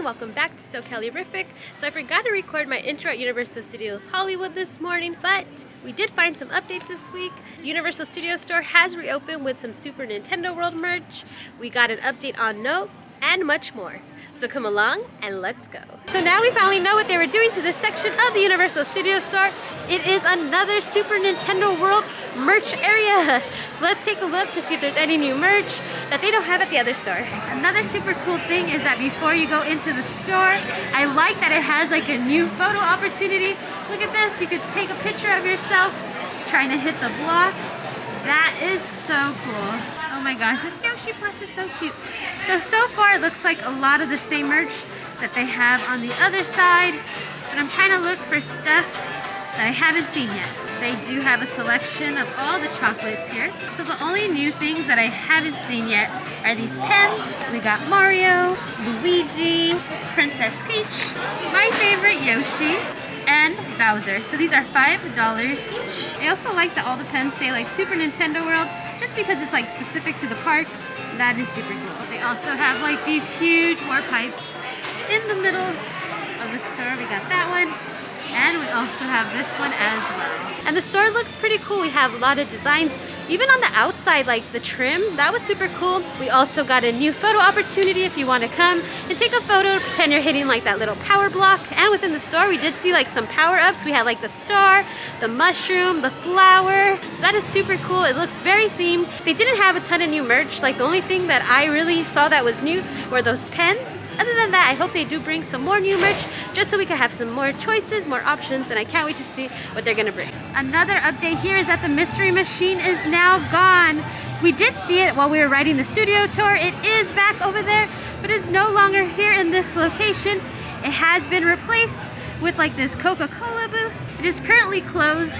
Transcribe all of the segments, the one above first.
welcome back to SoCalerific. So I forgot to record my intro at Universal Studios Hollywood this morning, but we did find some updates this week. Universal Studios store has reopened with some Super Nintendo World merch. We got an update on Note and much more. So come along and let's go. So now we finally know what they were doing to this section of the Universal Studios store. It is another Super Nintendo World merch area. So let's take a look to see if there's any new merch that they don't have at the other store. Another super cool thing is that before you go into the store, I like that it has like a new photo opportunity. Look at this, you could take a picture of yourself trying to hit the block. That is so cool. Oh my gosh, this Yoshi plush is so cute. So far it looks like a lot of the same merch that they have on the other side, but I'm trying to look for stuff that I haven't seen yet. They do have a selection of all the chocolates here. So the only new things that I haven't seen yet are these pens. We got Mario, Luigi, Princess Peach, my favorite Yoshi, and Bowser. So these are $5 each. I also like that all the pens say like Super Nintendo World, just because it's like specific to the park. That is super cool. They also have like these huge war pipes in the middle of the store. We got that one. And we also have this one as well. And the store looks pretty cool. We have a lot of designs. Even on the outside, like the trim, that was super cool. We also got a new photo opportunity if you want to come and take a photo, pretend you're hitting like that little power block. And within the store, we did see like some power-ups. We had like the star, the mushroom, the flower. So that is super cool. It looks very themed. They didn't have a ton of new merch. Like the only thing that I really saw that was new were those pens. Other than that, I hope they do bring some more new merch just so we can have some more choices, more options, and I can't wait to see what they're gonna bring. Another update here is that the mystery machine is now gone. We did see it while we were riding the studio tour. It is back over there, but is no longer here in this location. It has been replaced with like this Coca-Cola booth. It is currently closed,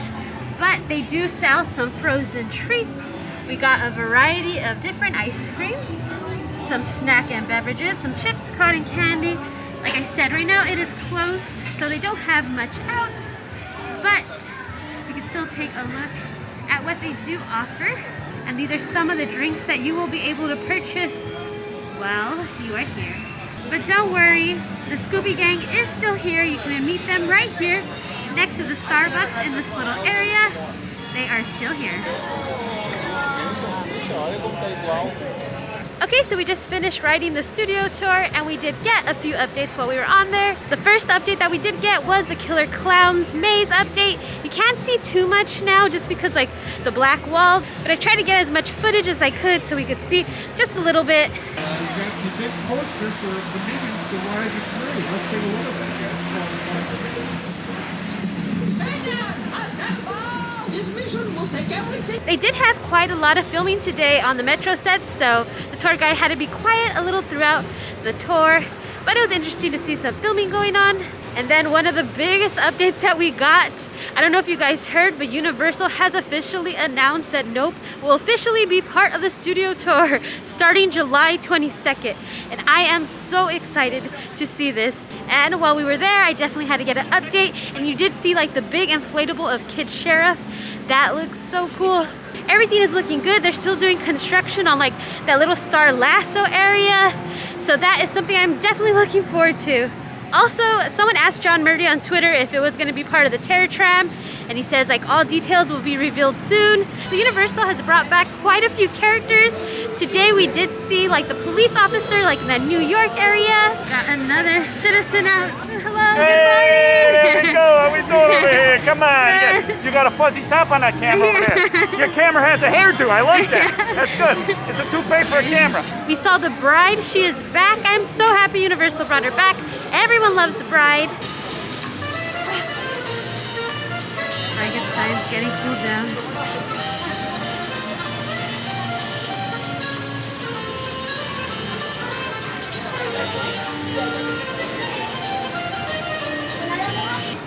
but they do sell some frozen treats. We got a variety of different ice creams, some snack and beverages, some chips, cotton candy. Like I said, right now it is closed, so they don't have much out, but you can still take a look at what they do offer. And these are some of the drinks that you will be able to purchase while you are here. But don't worry, the Scooby Gang is still here. You can meet them right here next to the Starbucks in this little area. They are still here. Okay, so we just finished riding the studio tour and we did get a few updates while we were on there. The first update that we did get was the Killer Clowns maze update. You can't see too much now just because like the black walls, but I tried to get as much footage as I could so we could see just a little bit. You got the big poster for the Minions, The Rise of Gru. Let's take a look at that. This mission will take everything. They did have quite a lot of filming today on the Metro set, so the tour guide had to be quiet a little throughout the tour, but it was interesting to see some filming going on. And then one of the biggest updates that we got, I don't know if you guys heard, but Universal has officially announced that Nope will officially be part of the studio tour starting July 22nd. And I am so excited to see this. And while we were there, I definitely had to get an update. And you did see like the big inflatable of Kid Sheriff. That looks so cool. Everything is looking good. They're still doing construction on like that little Star Lasso area. So that is something I'm definitely looking forward to. Also, someone asked John Murdy on Twitter if it was going to be part of the Terror Tram, and he says like all details will be revealed soon. So Universal has brought back quite a few characters. Today we did see like the police officer like in that New York area. Got another citizen out. Hello, Hey, good morning. there we go. How we doing over here? Come on. You got a fuzzy top on that camera over there. Your camera has a hairdo. I like that. That's good. It's a toupee for a camera. We saw the bride. She is back. I'm so happy Universal brought her back. Everyone loves the bride. Frankenstein's getting cooled down.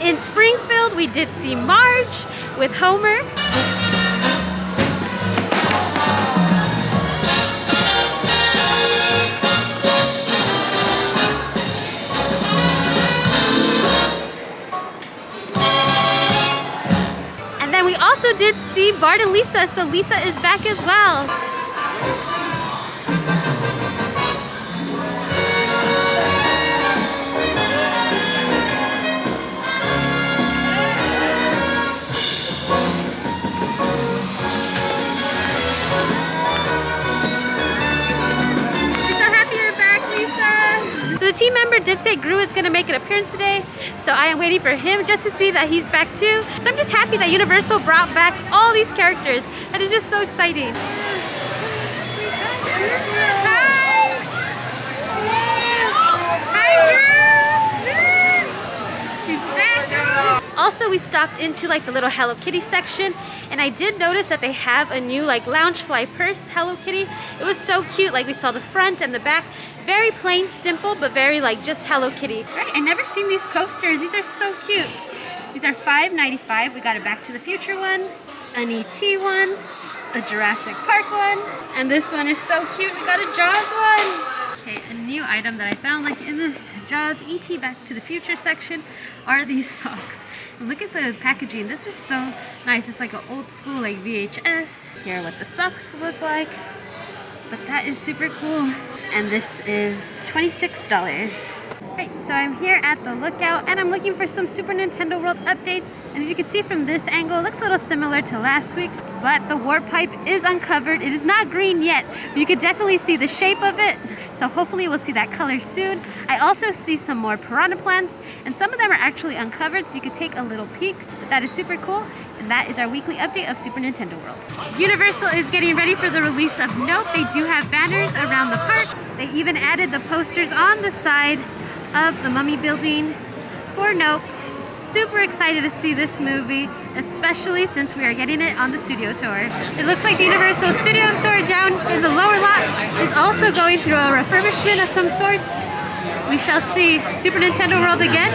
In Springfield, we did see Marge with Homer. And then we also did see Bart and Lisa, so Lisa is back as well. the team member did say Gru is gonna make an appearance today, so I am waiting for him just to see that he's back too. So I'm just happy that Universal brought back all these characters. That is just so exciting. Also, we stopped into like the little Hello Kitty section, and I did notice that they have a new like Loungefly purse Hello Kitty. It was so cute. Like we saw the front and the back. Very plain, simple, but very like just Hello Kitty. Right, I never seen these coasters. These are so cute. These are $5.95. We got a Back to the Future one, an ET one, a Jurassic Park one, and this one is so cute. We got a Jaws one. Okay, a new item that I found like in this Jaws ET Back to the Future section are these socks. And look at the packaging. This is so nice. It's like an old school like VHS. Here are what the socks look like. But that is super cool. And this is $26. Right, so I'm here at the Lookout and I'm looking for some Super Nintendo World updates. And as you can see from this angle, it looks a little similar to last week, but the warp pipe is uncovered. It is not green yet, but you can definitely see the shape of it. So hopefully we'll see that color soon. I also see some more piranha plants, and some of them are actually uncovered, so you can take a little peek. But that is super cool, and that is our weekly update of Super Nintendo World. Universal is getting ready for the release of Nope. They do have banners around the park. They even added the posters on the side of the Mummy building for Nope. Super excited to see this movie, especially since we are getting it on the studio tour. It looks like the Universal Studio Store down in the lower lot is also going through a refurbishment of some sorts. We shall see Super Nintendo World again.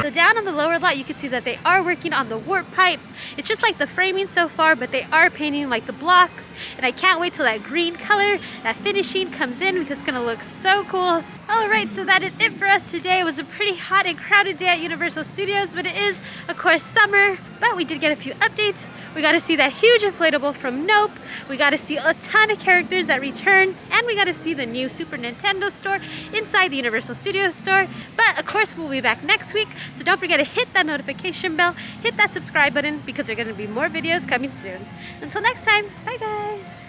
So down on the lower lot, you can see that they are working on the warp pipe. It's just like the framing so far, but they are painting like the blocks. And I can't wait till that green color, that finishing comes in, because it's gonna look so cool. Alright, so that is it for us today. It was a pretty hot and crowded day at Universal Studios, but it is, of course, summer. But we did get a few updates. We got to see that huge inflatable from Nope. We got to see a ton of characters that return. And we got to see the new Super Nintendo store inside the Universal Studios store. But, of course, we'll be back next week. So don't forget to hit that notification bell, hit that subscribe button, because there are going to be more videos coming soon. Until next time, bye guys!